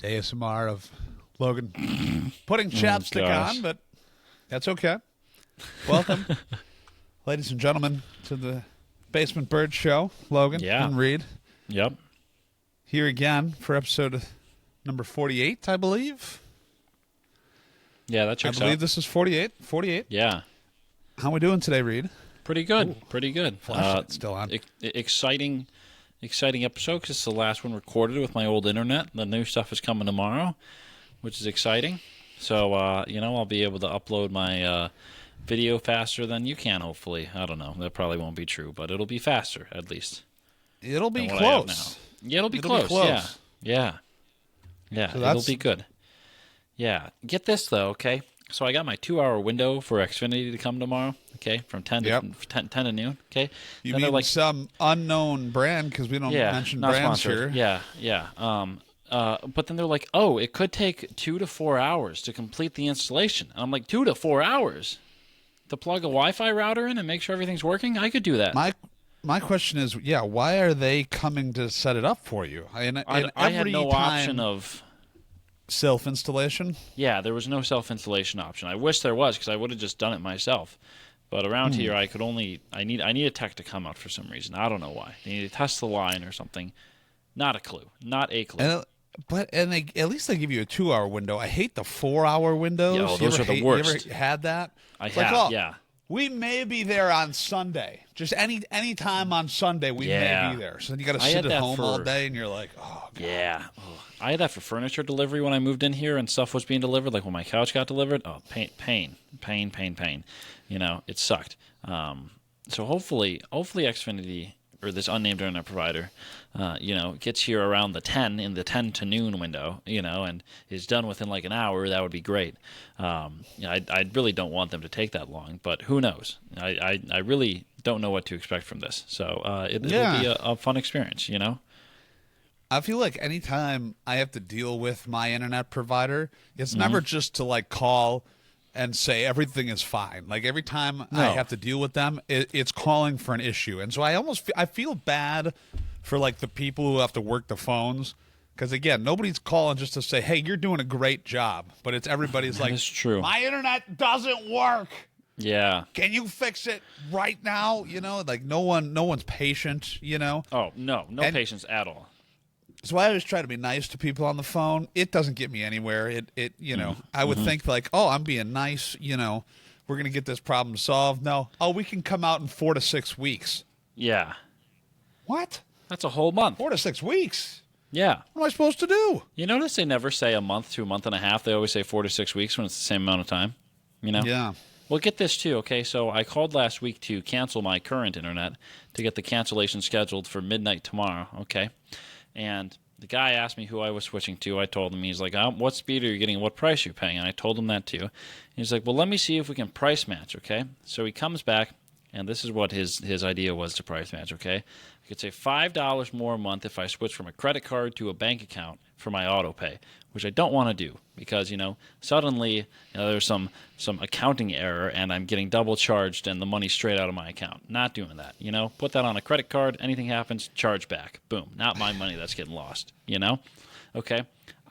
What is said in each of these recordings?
ASMR of Logan putting chapstick on, but that's okay. Welcome, ladies and gentlemen, to the Basement Bird Show. Logan and Reid. Yep. Here again for episode number 48, I believe. Yeah, that checks out. I believe this is 48. 48. Yeah. How are we doing today, Reid? Pretty good. Pretty good. Flashlight's still on. Exciting episode because it's the last one recorded with my old internet. The new stuff is coming tomorrow, which is exciting. So, I'll be able to upload my video faster than you can, hopefully. I don't know. That probably won't be true, but it'll be faster, at least. It'll be close. Yeah, it'll be close. Yeah. So it'll be good. Yeah. Get this, though, okay? So I got my 2-hour window for Xfinity to come tomorrow, okay, from 10 to noon, okay? You mean like some unknown brand because we don't mention brands sponsored. here. Yeah. But then they're like, oh, it could take 2 to 4 hours to complete the installation. And I'm like, 2 to 4 hours? To plug a Wi-Fi router in and make sure everything's working? I could do that. My question is, why are they coming to set it up for you? I had no option of self-installation? Yeah, there was no self-installation option. I wish there was because I would have just done it myself. But around here, I need a tech to come out for some reason. I don't know why. They need to test the line or something. Not a clue. Not a clue. At least they give you a 2-hour window. I hate the 4-hour windows. Yo, those are the worst. You ever had that? I have, yeah. We may be there on Sunday. Just any time on Sunday, we may be there. So then you got to sit at home all day, and you're like, oh, God. Yeah. Oh, I had that for furniture delivery when I moved in here and stuff was being delivered, like when my couch got delivered. Oh, pain. It sucked. So hopefully Xfinity, or this unnamed internet provider, gets here around the 10 to noon window, and is done within like an hour. That would be great. I really don't want them to take that long, but who knows? I really don't know what to expect from this. So it'll be a fun experience, I feel like anytime I have to deal with my internet provider, it's never just to like call and say everything is fine. Like every time I have to deal with them, it's calling for an issue. And so I feel bad for like the people who have to work the phones. Because again, nobody's calling just to say, hey, you're doing a great job. But it's everybody's like, that's true. My internet doesn't work. Yeah. Can you fix it right now? Like no one's patient, Oh, no patience at all. So I always try to be nice to people on the phone. It doesn't get me anywhere. I would think like, oh, I'm being nice. We're going to get this problem solved. No. Oh, we can come out in 4 to 6 weeks. Yeah. What? That's a whole month. 4 to 6 weeks? Yeah. What am I supposed to do? You notice they never say a month to a month and a half. They always say 4 to 6 weeks when it's the same amount of time. Yeah. Well, get this too, okay? So I called last week to cancel my current internet to get the cancellation scheduled for midnight tomorrow, okay? And the guy asked me who I was switching to. I told him. He's like, what speed are you getting? What price are you paying? And I told him that too. He's like, well, let me see if we can price match, okay? So he comes back, and this is what his idea was to price match, okay? I could say $5 more a month if I switch from a credit card to a bank account for my auto pay, which I don't want to do because, suddenly there's some accounting error and I'm getting double charged and the money's straight out of my account. Not doing that, Put that on a credit card. Anything happens, charge back. Boom. Not my money that's getting lost, Okay.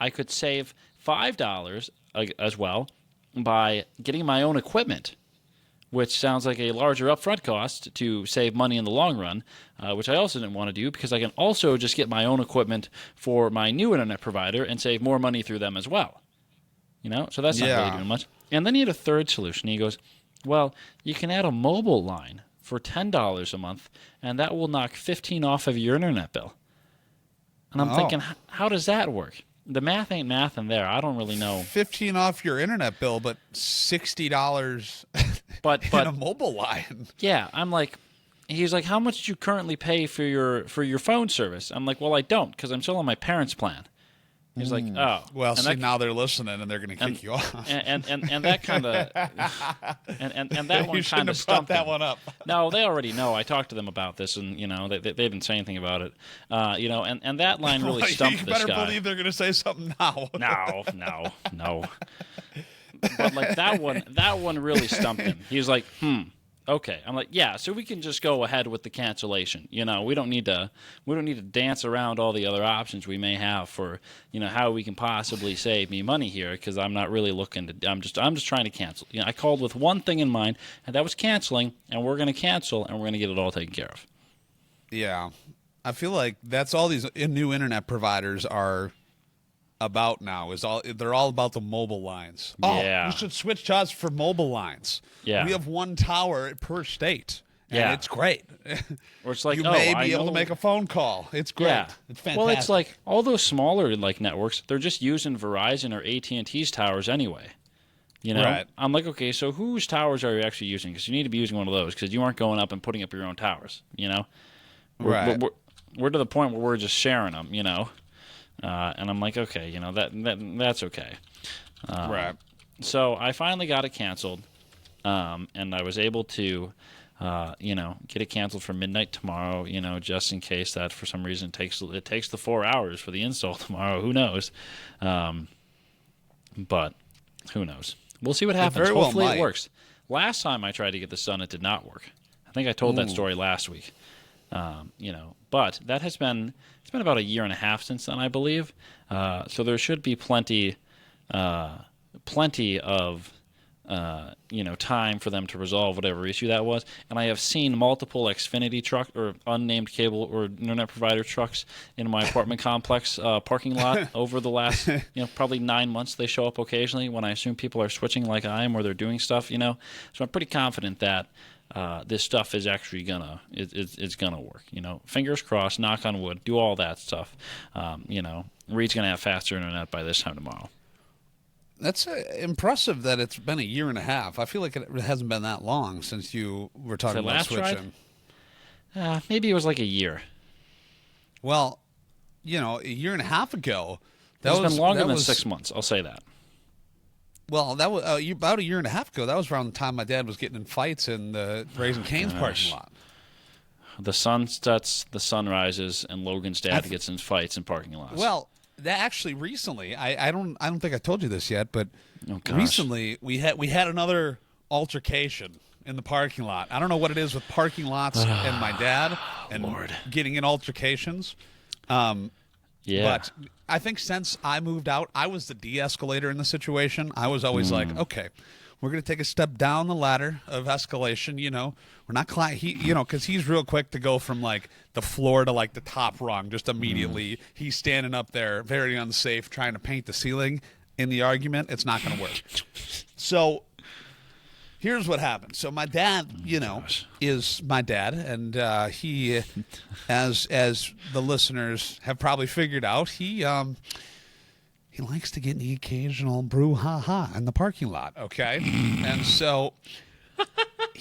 I could save $5 as well by getting my own equipment, which sounds like a larger upfront cost to save money in the long run, which I also didn't want to do because I can also just get my own equipment for my new internet provider and save more money through them as well. So that's not really doing much. And then he had a third solution. He goes, well, you can add a mobile line for $10 a month, and that will knock $15 off of your internet bill. And I'm thinking, how does that work? The math ain't math in there. I don't really know. $15 off your internet bill, but $60 in a mobile line. Yeah, I'm like, he's like, how much do you currently pay for your phone service? I'm like, well, I don't because I'm still on my parents' plan. He's like, oh. Well, see, now they're listening and they're going to kick you off. And that kind of and that one kind of stumped that one up. No, they already know. I talked to them about this, and they didn't say anything about it. And that line really stumped this guy. You better believe they're going to say something now. No. But like that one really stumped him. He was like, Okay. I'm like, yeah, so we can just go ahead with the cancellation. You know, we don't need to dance around all the other options we may have for, you know, how we can possibly save me money here, because I'm not really looking to I'm just trying to cancel. You know, I called with one thing in mind, and that was canceling, and we're going to cancel and we're going to get it all taken care of. Yeah. I feel like that's all these new internet providers are about now. They're all about the mobile lines. Yeah. Oh, you should switch to us for mobile lines. Yeah. We have one tower per state. And Yeah. it's great. Or it's like, you oh, may I be able know. to make a phone call. It's great. Yeah. It's fantastic. Well, it's like all those smaller like networks, they're just using Verizon or AT&T's towers anyway. You know, Right. I'm like, okay, so whose towers are you actually using? Because you need to be using one of those, because you aren't going up and putting up your own towers. You know, Right. We're to the point where we're just sharing them. You know, and I'm like, okay, you know that's okay. Right. So I finally got it canceled, and I was able to, you know, get it canceled for midnight tomorrow. You know, just in case that for some reason it takes the 4 hours for the install tomorrow. Who knows? But who knows? We'll see what happens. very well Hopefully might. it works. Last time I tried to get this done, it did not work. I think I told that story last week. You know, but it's been about a year and a half since then, I believe. So there should be plenty of you know, time for them to resolve whatever issue that was. And I have seen multiple Xfinity truck or unnamed cable or internet provider trucks in my apartment complex parking lot over the last, you know, probably 9 months. They show up occasionally when I assume people are switching like I am, or they're doing stuff, you know. So I'm pretty confident that this stuff is actually it's gonna work. You know, fingers crossed, knock on wood, do all that stuff. You know, Reid's gonna have faster internet by this time tomorrow. That's impressive that it's been a year and a half. I feel like it hasn't been that long since you were talking about last switching. ride? Maybe it was like a year. Well, you know, a year and a half ago, It's been longer than 6 months. I'll say that. Well, that was about a year and a half ago. That was around the time my dad was getting in fights in the Raising Cane's parking lot. The sun sets, the sun rises, and Logan's dad gets in fights in parking lots. Well, that actually recently, I don't think I told you this yet, but gosh. recently we had another altercation in the parking lot. I don't know what it is with parking lots and my dad and Lord. getting in altercations. yeah. But I think since I moved out, I was the de-escalator in the situation. I was always like, okay, we're going to take a step down the ladder of escalation. You know, we're not, you know, because he's real quick to go from like the floor to like the top rung just immediately. He's standing up there, very unsafe, trying to paint the ceiling in the argument. It's not going to work. So here's what happened. So my dad, you know, is my dad, and he, as the listeners have probably figured out, he likes to get the occasional brouhaha in the parking lot. Okay, and so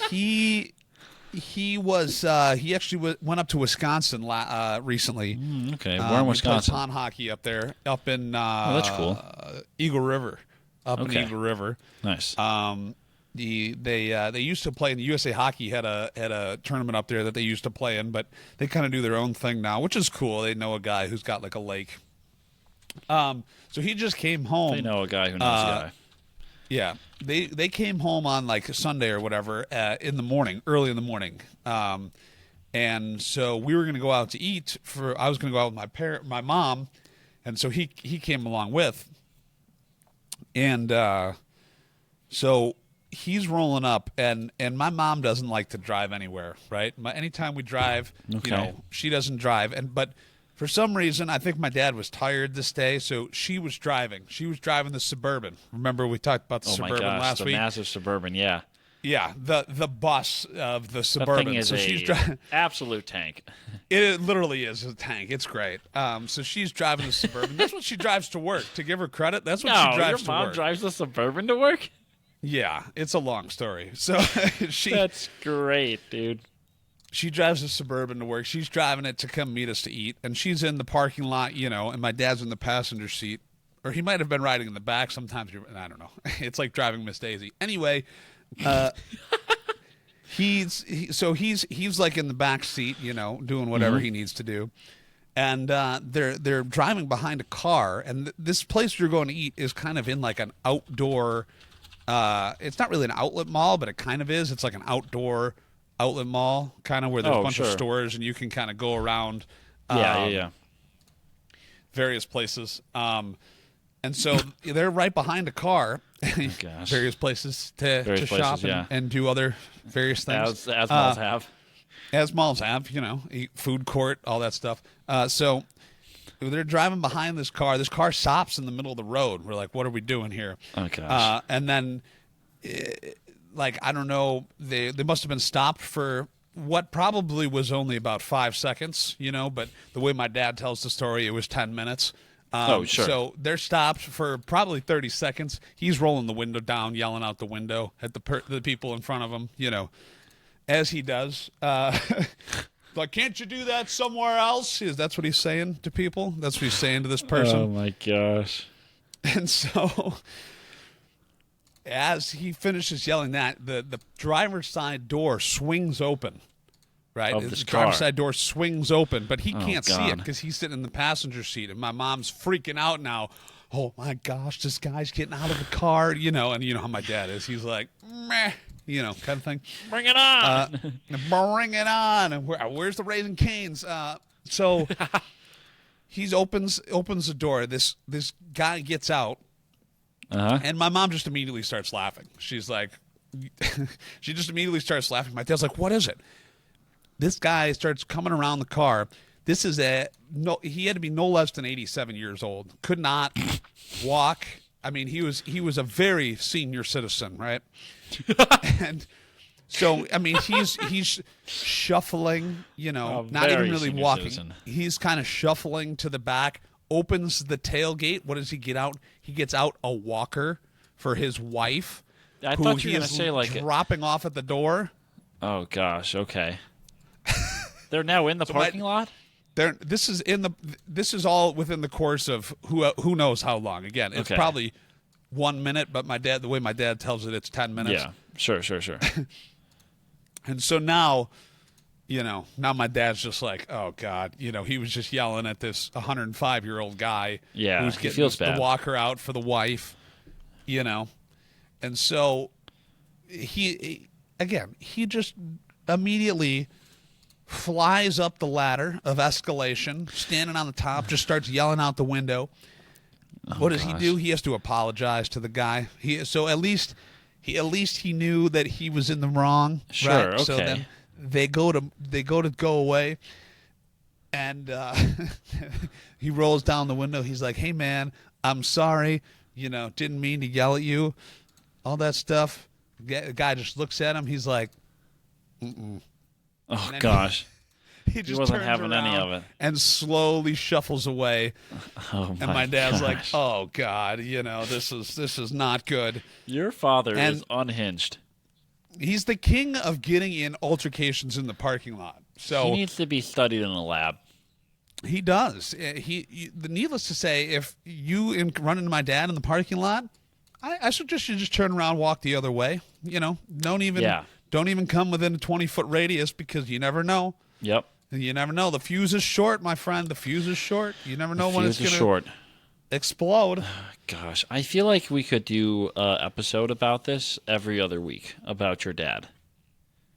he actually went up to Wisconsin recently. Okay, we're in He Wisconsin. plays pond hockey up there, up in that's cool. Eagle River, in Okay. Eagle River. Nice. They used to play in the USA Hockey had a tournament up there that they used to play in, but they kind of do their own thing now, which is cool. They know a guy who's got like a lake. So he just came home. They know a guy who knows a guy. Yeah, they came home on like a Sunday or whatever in the morning, early in the morning. And so we were going to go out to eat. I was going to go out with my mom, and so he came along with. And so he's rolling up, and my mom doesn't like to drive anywhere, right? Anytime we drive, Okay. you know, she doesn't drive, but for some reason, I think my dad was tired this day, so she was driving. She was driving the Suburban. Remember we talked about the Oh my Suburban gosh, last the week? massive Suburban, yeah. Yeah, the bus of the That Suburban. thing is so she's driving. absolute tank. It literally is a tank. It's great. So she's driving the Suburban. That's what she drives to work. To give her credit, that's what she drives your to mom work. drives the Suburban to work? Yeah, it's a long story. So That's great, dude. she drives the Suburban to work. She's driving it to come meet us to eat, and she's in the parking lot, you know, and my dad's in the passenger seat, or he might have been riding in the back. Sometimes I don't know. It's like driving Miss Daisy. Anyway, he's like in the back seat, you know, doing whatever he needs to do, and they're driving behind a car, and this place you're going to eat is kind of in like an outdoor It's not really an outlet mall, but it kind of is. It's like an outdoor outlet mall, kind of where there's a bunch of stores and you can kind of go around. Various places. And so they're right behind a car. Various places to shop and do other various things. As malls have. As malls have, eat food court, all that stuff. So they're driving behind this car. This car stops in the middle of the road. We're like, what are we doing here? Oh, gosh. And then, I don't know, they must have been stopped for what probably was only about 5 seconds, but the way my dad tells the story, it was 10 minutes. Sure. So they're stopped for probably 30 seconds. He's rolling the window down, yelling out the window at the people in front of him, as he does. Like, can't you do that somewhere else? That's what he's saying to people. That's what he's saying to this person. Oh, my gosh. And so as he finishes yelling that, the driver's side door swings open. Right? Of the this driver's car. side door swings open, but he can't see it God. because he's sitting in the passenger seat, and my mom's freaking out now. Oh, my gosh, this guy's getting out of the car, and you know how my dad is. He's like, meh. Kind of thing. Bring it on. Bring it on. And where's the Raising Cane's? So he opens the door. This guy gets out, and my mom just immediately starts laughing. She's like, she just immediately starts laughing. My dad's like, what is it? This guy starts coming around the car. This is he had to be no less than 87 years old. Could not walk. I mean, he was a very senior citizen, right? And so, I mean, he's shuffling, not even really walking. Citizen. He's kind of shuffling to the back, opens the tailgate. What does he get out? He gets out a walker for his wife. I thought you were going to say, like, dropping off at the door. Oh, gosh. Okay. They're now in the parking lot? This is all within the course of who knows how long. Again, it's probably 1 minute, but the way my dad tells it, it's 10 minutes. Yeah, sure. And so now my dad's just like, oh God, he was just yelling at this 105-year-old guy. Yeah, who's getting the walker out for the wife, and so he just immediately flies up the ladder of escalation, standing on the top, just starts yelling out the window. What does he do? He has to apologize to the guy. At least he knew that he was in the wrong. Sure. Right? Okay. So then they go to go away, and he rolls down the window. He's like, "Hey man, I'm sorry. Didn't mean to yell at you. All that stuff." The guy just looks at him. He's like, "Mm-mm." Oh gosh. He just wasn't turns having any around of it. and slowly shuffles away. Oh my And my dad's gosh. like, "Oh God, this is not good." Your father is unhinged. He's the king of getting in altercations in the parking lot. So He needs to be studied in a lab. he does. Needless to say, if you run into my dad in the parking lot, I suggest you just turn around, walk the other way. Don't even come within a 20-foot radius because you never know. Yep. You never know. The fuse is short, my friend. The fuse is short. You never know when it's going to explode. Gosh, I feel like we could do an episode about this every other week about your dad.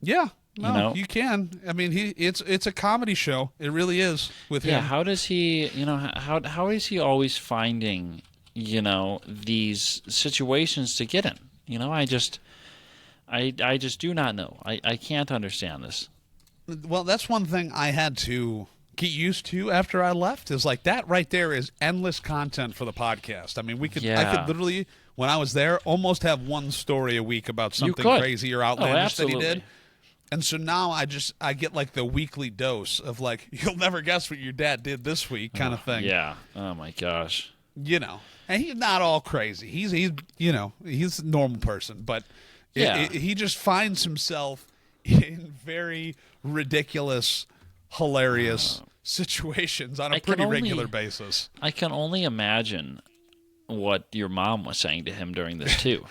Yeah, you can. I mean, it's a comedy show. It really is with him. Yeah, how does he? How is he always finding these situations to get in? I just do not know. I can't understand this. Well, that's one thing I had to get used to after I left, is like that right there is endless content for the podcast. I mean, I could literally, when I was there, almost have one story a week about something crazy or outlandish that he did. And so now I get like the weekly dose of like, you'll never guess what your dad did this week kind of thing. Yeah. Oh my gosh. And he's not all crazy. He's a normal person, but he just finds himself in very ridiculous, hilarious situations on a pretty regular basis. I can only imagine what your mom was saying to him during this too.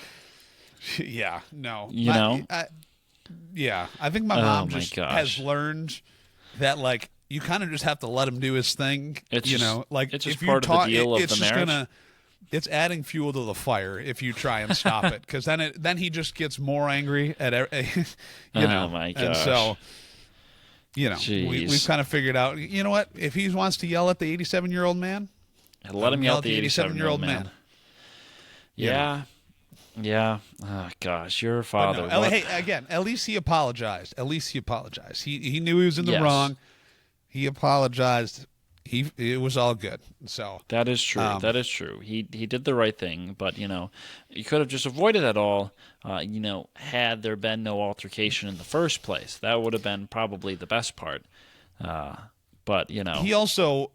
Yeah, no. I think my mom has learned that like you kind of just have to let him do his thing. It's just like it's just if part you of the deal of it's the just marriage. it's adding fuel to the fire if you try and stop it, because then he just gets more angry at you know. Oh my gosh. And so, you know, we've kind of figured out. You know what? If he wants to yell at the 87-year-old man, let him yell at the 87-year-old man. Yeah. Yeah. Oh gosh, your father. No, hey, again, at least he apologized. He knew he was in the wrong. He apologized. It was all good. So that is true. That is true. He did the right thing, but you know, you could have just avoided it all. You know, had there been no altercation in the first place, that would have been probably the best part. But you know, he also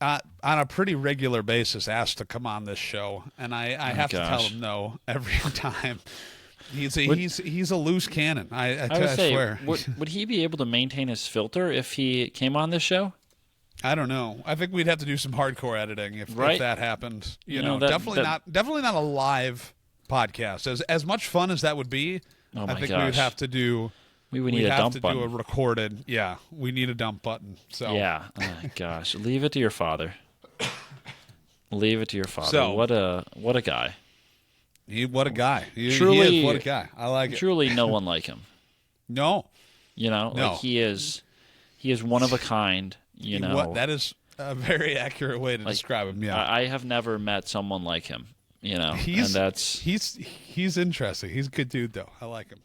on a pretty regular basis asked to come on this show, and I have to tell him no every time. He's a loose cannon. I swear. Would he be able to maintain his filter if he came on this show? I don't know. I think we'd have to do some hardcore editing if that happened. You know, definitely not a live podcast. As much fun as that would be, I think we would have to do. We would need a dump button. Do a recorded. Yeah, we need a dump button. So yeah. Oh, gosh, leave it to your father. Leave it to your father. So, what a guy. What a guy. Truly, he is, what a guy. I like it. Truly, no one like him. No. You know, like he is one of a kind. You know, that is a very accurate way to describe him. Yeah, I have never met someone like him. You know, he's interesting. He's a good dude, though. I like him.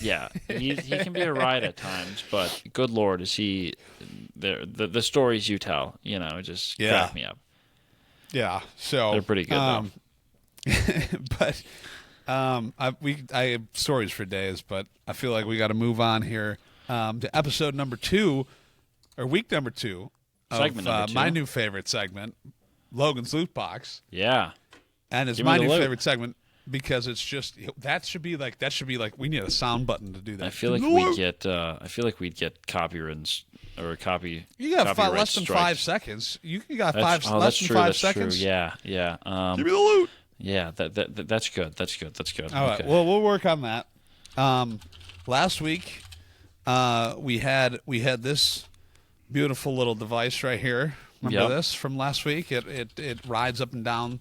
Yeah, he can be a ride at times, but good Lord, is he the stories you tell? You know, just crack me up. Yeah, so they're pretty good, though. But I have stories for days, but I feel like we got to move on here to episode number 2. Or week number 2 of segment number 2. My new favorite segment, Logan's Loot Box. Yeah, and it's my new favorite segment because it's just that should be like we need a sound button to do that. I feel like we'd get copyrights or copy. You got less than strikes. 5 seconds. You got less than 5 seconds. True. Yeah. Give me the loot. Yeah, that's good. That's good. All right. Well, we'll work on that. Last week, we had this beautiful little device right here. Remember this from last week? It rides up and down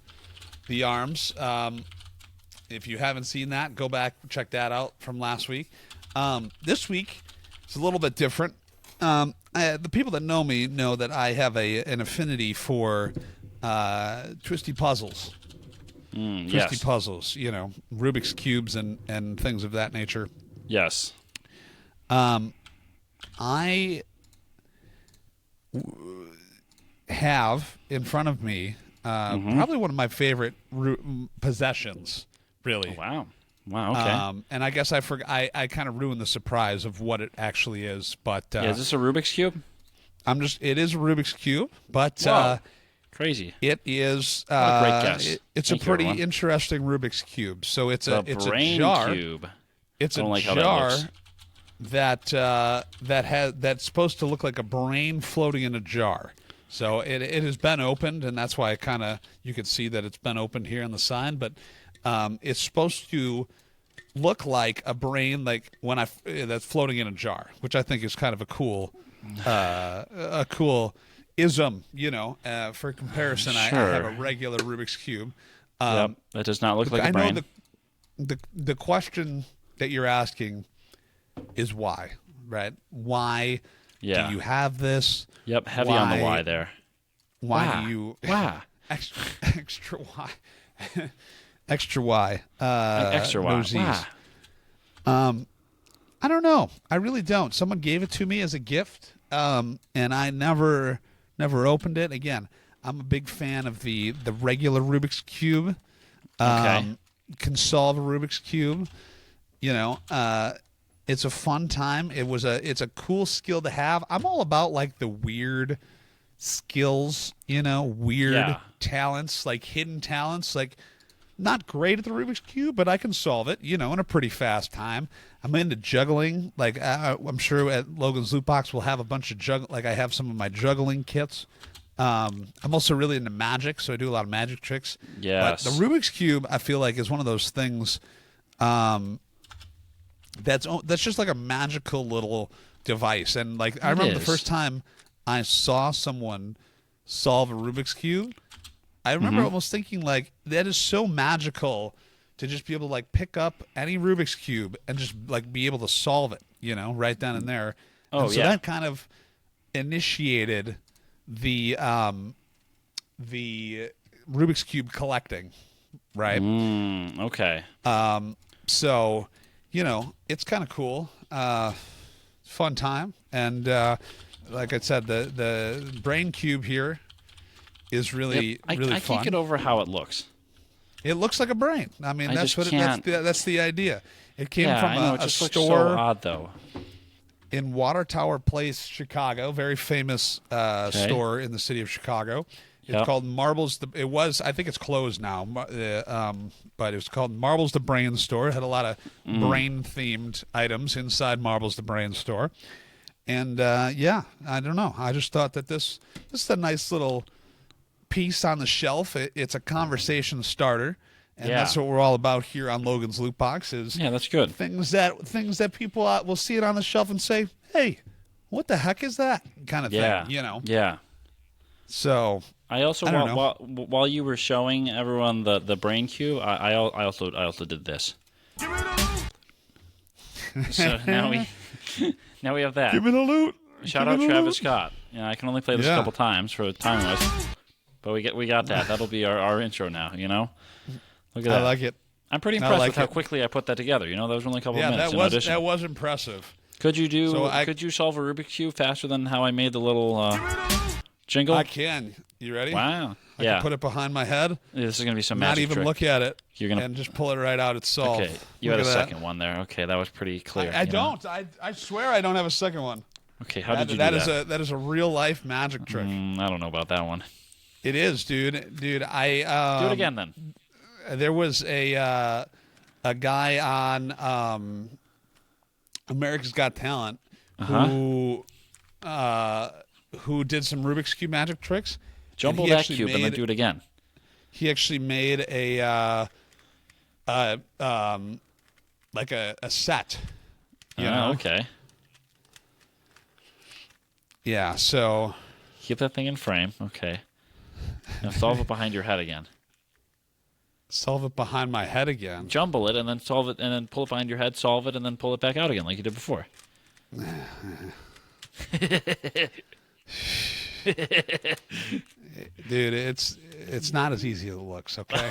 the arms. If you haven't seen that, go back and check that out from last week. This week it's a little bit different. The people that know me know that I have an affinity for twisty puzzles. Twisty puzzles, you know, Rubik's cubes and things of that nature. Yes. I have in front of me probably one of my favorite possessions, really. Oh, wow. Okay. And I guess I kind of ruined the surprise of what it actually is. But is this a Rubik's cube? It is a Rubik's cube, but crazy. It is. What a great guess. It's a pretty interesting Rubik's cube. So it's a jar. Cube. It's a like jar that's supposed to look like a brain floating in a jar. So it has been opened, and that's why you can see that it's been opened here on the sign. But it's supposed to look like a brain, like that's floating in a jar, which I think is kind of a cool ism. You know, for comparison, I have a regular Rubik's cube. That does not look like a brain. I know the question that you're asking is why, right? Why do you have this? Yep, heavy on the why there. Why do you... Why? Extra why. Extra why. Extra why. No Z's. I don't know. I really don't. Someone gave it to me as a gift, and I never opened it. Again, I'm a big fan of the regular Rubik's Cube. Can solve a Rubik's Cube. You know, it's a fun time. It's a cool skill to have. I'm all about like the weird skills, you know, weird talents, like hidden talents, like not great at the Rubik's Cube, but I can solve it, you know, in a pretty fast time. I'm into juggling. Like I'm sure at Logan's Loot Box we'll have a bunch of like I have some of my juggling kits. I'm also really into magic, so I do a lot of magic tricks. Yes. But the Rubik's Cube, I feel like, is one of those things that's just like a magical little device. And like I remember the first time I saw someone solve a Rubik's Cube, I remember almost thinking like that is so magical to just be able to like pick up any Rubik's Cube and just like be able to solve it, right then and there. Oh, and so that kind of initiated the Rubik's Cube collecting, right? Okay. So, it's kind of cool. Fun time. And like I said, the brain cube here is really really I fun. can't get over how it looks. It looks like a brain. I mean, that's the idea. It came from I know, a it just looks store so odd, though. in Water Tower Place, Chicago. Very famous store in the city of Chicago. It's called Marbles. I think it's closed now, but it was called Marbles the Brain Store. It had a lot of brain-themed items inside Marbles the Brain Store. And, I don't know. I just thought that this is a nice little piece on the shelf. It's a conversation starter. And that's what we're all about here on Logan's Loot Box is that's good. Things that people will see it on the shelf and say, hey, what the heck is that? Kind of thing, Yeah. So I also while you were showing everyone the brain cube, I also did this. So now we have that. Give me the loot. Shout out Travis Scott. I can only play this a couple times for time wise, but we got that. That'll be our intro now. Look at that. I like it. I'm pretty impressed with how quickly I put that together. That was only a couple of minutes. That was impressive. Could you solve a Rubik's Cube faster than how I made the little jingle? I can. You ready? Wow. I can put it behind my head. This is going to be some not magic even trick. look at it. You're gonna and just pull it right out. It's solved. Okay. You had a second one there. Okay, that was pretty clear. I don't. I swear I don't have a second one. Okay, how did you do that? That is a real life magic trick. I don't know about that one. It is, dude. Dude, do it again then. There was a guy on America's Got Talent who did some Rubik's Cube magic tricks. Jumble that cube and then do it again. He actually made a like a set. Okay. Yeah, so keep that thing in frame. Okay. Now solve it behind your head again. Solve it behind my head again. Jumble it and then solve it and then pull it behind your head, solve it, and then pull it back out again like you did before. Dude, it's not as easy as it looks, okay?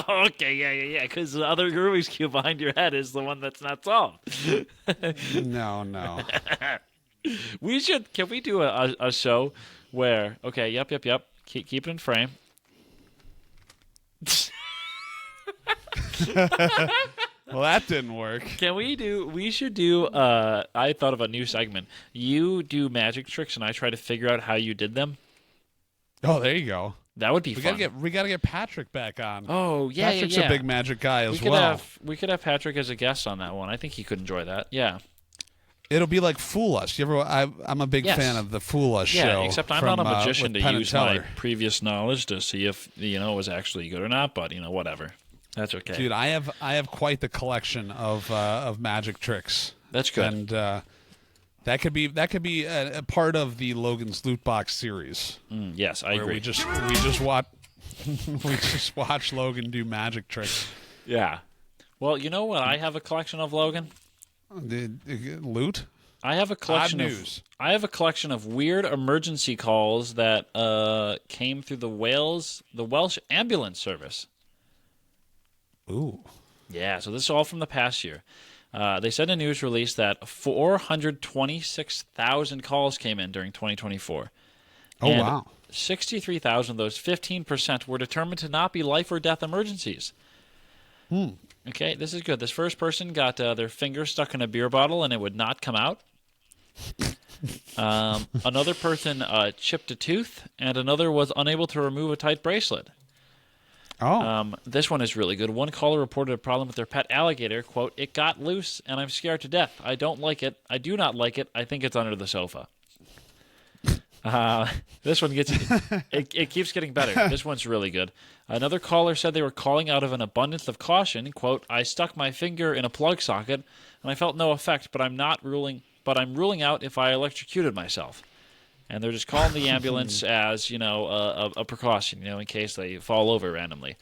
Okay, yeah. Because the other Rubik's Cube behind your head is the one that's not solved. No. Can we do a show where, okay, yep. Keep it in frame. Well, that didn't work. We should do, I thought of a new segment. You do magic tricks and I try to figure out how you did them. Oh, there you go. That would be fun. We gotta get Patrick back on. Oh, yeah, Patrick's a big magic guy as well. We could have Patrick as a guest on that one. I think he could enjoy that. Yeah. It'll be like Fool Us. I'm a big fan of the Fool Us show. Yeah, except I'm not a magician to use my Teller. previous knowledge to see if it was actually good or not. But whatever, that's okay. Dude, I have quite the collection of magic tricks. That's good. And that could be a part of the Logan's Loot Box series. Yes, I agree. We just watch Logan do magic tricks. Yeah. Well, you know what? I have a collection of, Logan. Loot. I have a collection of weird emergency calls that came through the Welsh ambulance service. Ooh. Yeah, so this is all from the past year. They said in a news release that 426,000 calls came in during 2024. Oh, and wow. 63,000 of those, 15%, were determined to not be life or death emergencies. Okay, this is good. This first person got their finger stuck in a beer bottle and it would not come out. Another person chipped a tooth, and another was unable to remove a tight bracelet. Oh. This one is really good. One caller reported a problem with their pet alligator. Quote, "It got loose, and I'm scared to death. I don't like it. I do not like it. I think it's under the sofa." This one gets it keeps getting better. This one's really good. Another caller said they were calling out of an abundance of caution. Quote, "I stuck my finger in a plug socket, and I felt no effect, but I'm ruling out if I electrocuted myself." and they're just calling the ambulance as a precaution, in case they fall over randomly.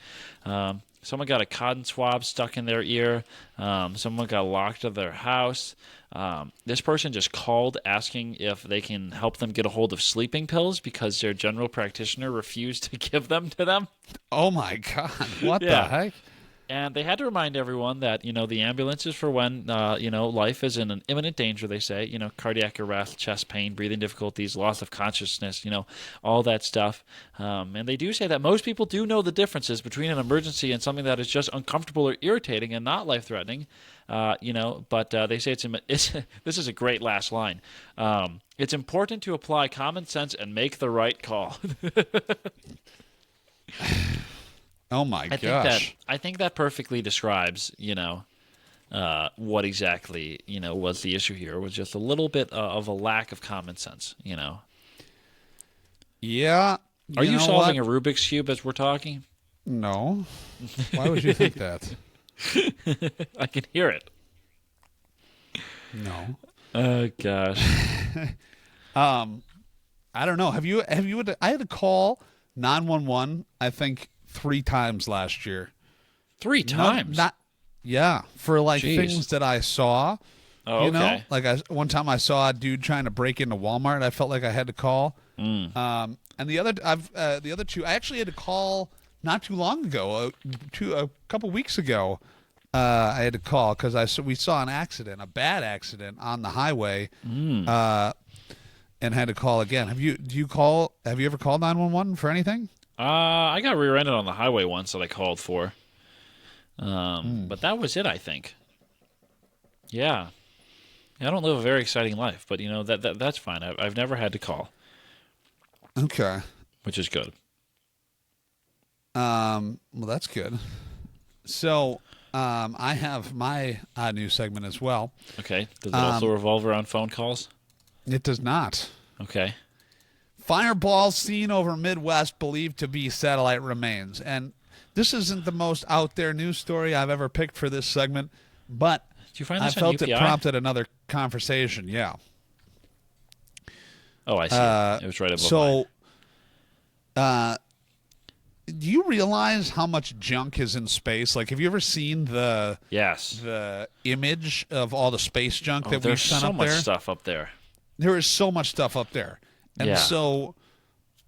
Someone got a cotton swab stuck in their ear. Someone got locked out of their house. This person just called asking if they can help them get a hold of sleeping pills because their general practitioner refused to give them to them. Oh, my God. What the heck? And they had to remind everyone that, the ambulance is for when, life is in an imminent danger, they say, cardiac arrest, chest pain, breathing difficulties, loss of consciousness, all that stuff. And they do say that most people do know the differences between an emergency and something that is just uncomfortable or irritating and not life-threatening, but they say this is a great last line. It's important to apply common sense and make the right call. Oh my gosh! I think that perfectly describes, what exactly, was the issue here. It was just a little bit of a lack of common sense, Yeah. Are you solving a Rubik's Cube as we're talking? No. Why would you think that? I can hear it. No. Oh gosh. I don't know. Have you? I had to call 911. I think 3 times last year. 3 times? Yeah, for Jeez. things that I saw. Oh, okay. One time I saw a dude trying to break into Walmart. I felt like I had to call. And the other 2, I actually had to call not too long ago, a couple weeks ago. I had to call because we saw an accident, a bad accident on the highway, and had to call again. Have you ever called 911 for anything? I got rear-ended on the highway once that I called for. But that was it, I think. Yeah. I don't live a very exciting life, but that's fine. I've never had to call. Okay. Which is good. Well, that's good. So, I have my new segment as well. Okay. Does it also revolve around phone calls? It does not. Okay. Fireball seen over Midwest believed to be satellite remains. And this isn't the most out there news story I've ever picked for this segment, but Did you find I this felt on UPI? it prompted another conversation. Yeah. Oh, I see. It was right above mine. Do you realize how much junk is in space? Like, have you ever seen the image of all the space junk that we've sent up there? There's so much stuff up there. There is so much stuff up there. And so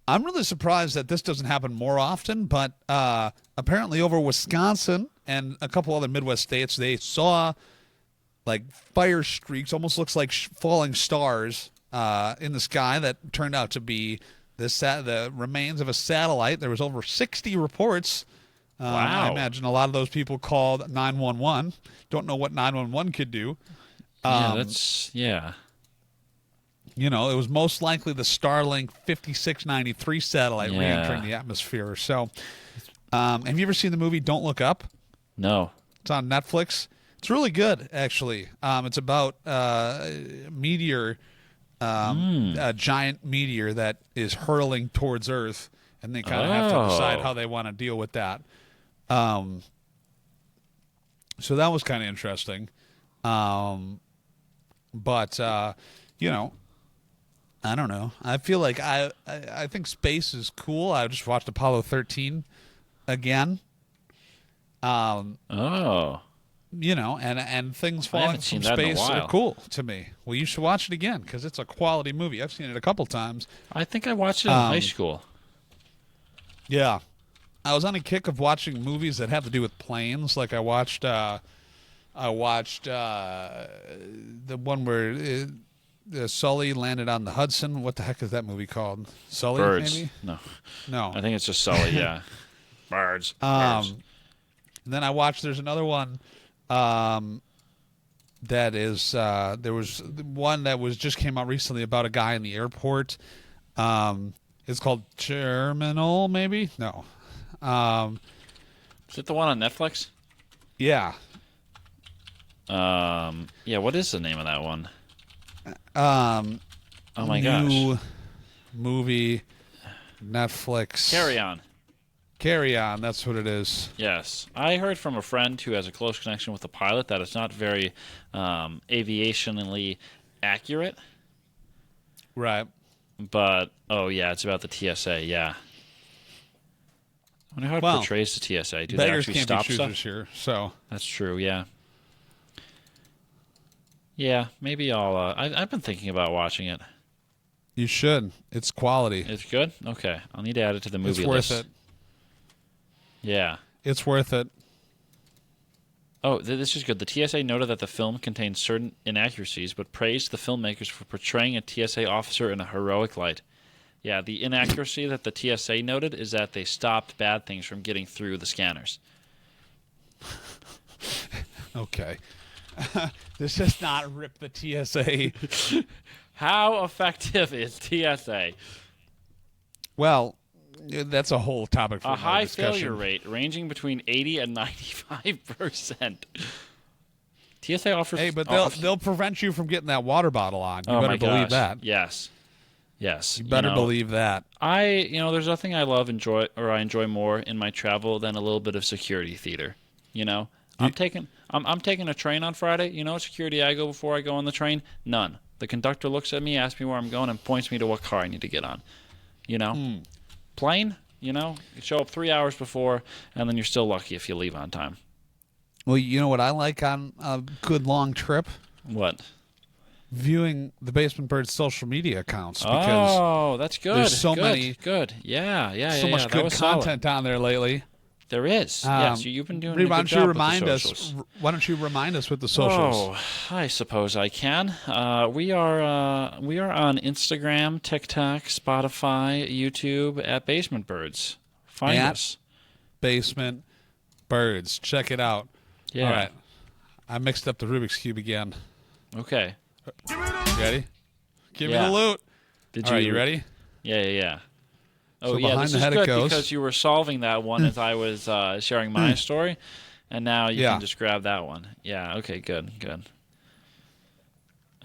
I'm really surprised that this doesn't happen more often, but apparently over Wisconsin and a couple other Midwest states, they saw like fire streaks, almost looks like falling stars in the sky that turned out to be the remains of a satellite. There was over 60 reports. Wow. I imagine a lot of those people called 911. Don't know what 911 could do. It was most likely the Starlink 5693 satellite re-entering the atmosphere. So, have you ever seen the movie Don't Look Up? No. It's on Netflix. It's really good, actually. It's about a meteor, a giant meteor that is hurling towards Earth, and they kind of have to decide how they want to deal with that. So that was kind of interesting. But I don't know. I feel like I think space is cool. I just watched Apollo 13 again. And things falling from space are cool to me. Well, you should watch it again because it's a quality movie. I've seen it a couple times. I think I watched it in high school. Yeah. I was on a kick of watching movies that have to do with planes. Like I watched the one where Sully landed on the Hudson. What the heck is that movie called? Sully, Birds. maybe? No. I think it's just Sully, yeah. Birds. And then I watched, there's another one that is, there was one that just came out recently about a guy in the airport. It's called Terminal, maybe? No. Is it the one on Netflix? Yeah. What is the name of that one? Oh my gosh. Movie, Netflix. Carry On, that's what it is. Yes. I heard from a friend who has a close connection with the pilot that it's not very aviationally accurate. Right. But yeah, it's about the TSA. Yeah. I wonder how it portrays the TSA. Do they beggars actually can't stop be stuff? choosers here, so That's true. Yeah. Yeah, maybe I'll. I've been thinking about watching it. you should. It's quality. It's good. Okay, I'll need to add it to the movie It's worth list. it. Yeah. It's worth it. Oh, this is good. The TSA noted that the film contains certain inaccuracies, but praised the filmmakers for portraying a TSA officer in a heroic light. Yeah, the inaccuracy that the TSA noted is that they stopped bad things from getting through the scanners. Okay. This does not rip the TSA. How effective is TSA? Well, that's a whole topic for A another high discussion. failure rate ranging between 80 and 95%. TSA offers... Hey, but they'll prevent you from getting that water bottle on. You oh better my believe gosh. that. Yes. Yes. You better believe that. There's nothing I enjoy more in my travel than a little bit of security theater. I'm taking a train on Friday. You know what security I go before I go on the train? None. The conductor looks at me, asks me where I'm going, and points me to what car I need to get on. Plane, you show up 3 hours before, and then you're still lucky if you leave on time. Well, you know what I like on a good long trip? What? Viewing the Basement Birds social media accounts. Because that's good. there's so many. Good. Yeah. So much good content on there lately. There is. Yes, you've been doing a good why don't job you with the remind socials. us? Why don't you remind us with the socials? Oh, I suppose I can. We are on Instagram, TikTok, Spotify, YouTube at Basement Birds. Find us. Basement Birds. Check it out. Yeah. All right. I mixed up the Rubik's Cube again. Okay. Ready? Give me the loot. All right, you ready? Yeah. Oh, So yeah, behind this the is head it good goes. because you were solving that one as I was sharing my story, and now you can just grab that one. Yeah, okay, good.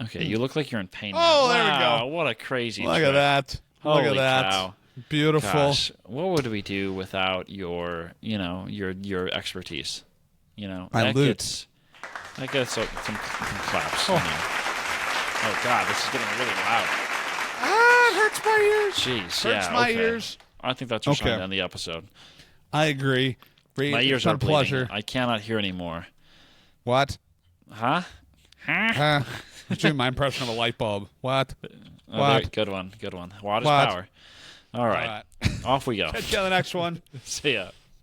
Okay, you look like you're in pain now. Oh, there we Wow, go. what a crazy Look trick. at that. Holy Look at that. cow. Beautiful. Gosh, what would we do without your expertise? My loot. That gets some claps. Oh, God, this is getting really loud. Ah, it hurts my ears. Jeez, Hurts my ears. I think that's just going to end the episode. I agree. Reid, My ears it's are been a pleasure. bleeding. I cannot hear anymore. What? Huh? I was doing my impression of a light bulb. What? Oh, What? Good one. Water's What? power. All right. Off we go. Catch you on the next one. See ya.